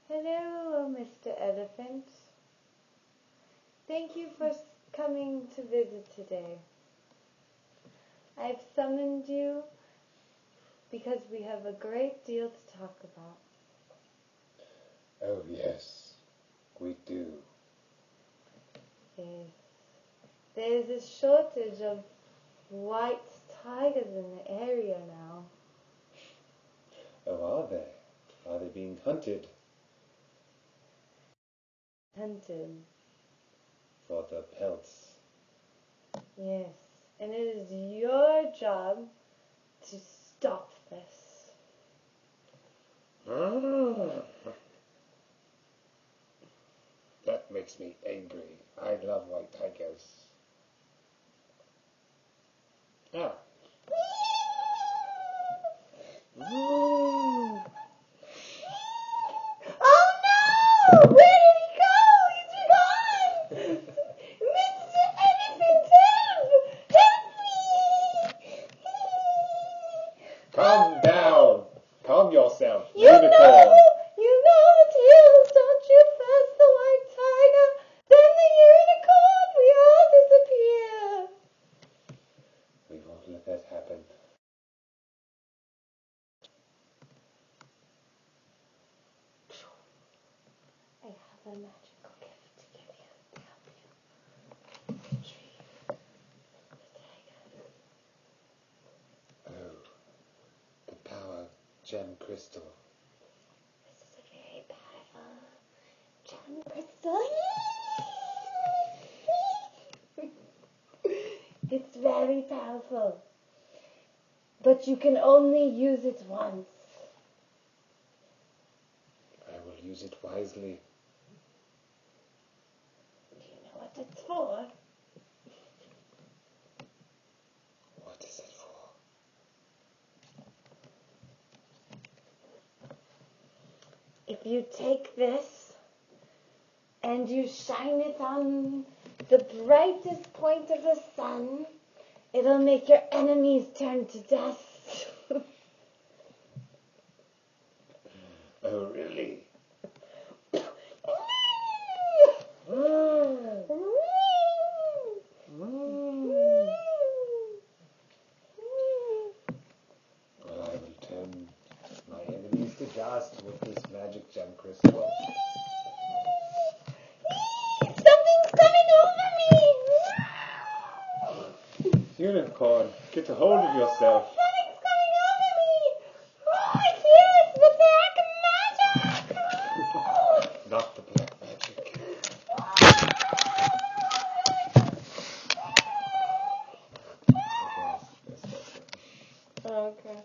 Hello, Mr. Elephant. Thank you for coming to visit today. I've summoned you because we have a great deal to talk about. Oh, yes, we do. Yes. There's a shortage of white tigers in the area now. Oh, are they? Are they being hunted? Hunted. For the pelts. Yes. And it is your job to stop this. That makes me angry. I love white tigers. Ah. Oh no! Where did he go? He's gone! Mr. Elephant, help me! Calm down! Calm yourself, You know unicorn! the tails. Don't you first the white tiger, then the unicorn. We all disappear. We won't let that happen. I have a magical gift to give you to help you retrieve the tiger. Oh, the power gem crystal. This is a very powerful gem crystal. It's very powerful, but you can only use it once. I will use it wisely. Do you know what it's for? What is it for? If you take this and you shine it on the brightest point of the sun, it'll make your enemies turn to dust. Oh, really? Well, I will turn my enemies to dust with this magic gem crystal. Something's coming over me! Unicorn, get a hold of yourself. Something's coming over me! Oh, I feel it's the black magic! Not the black magic. Okay.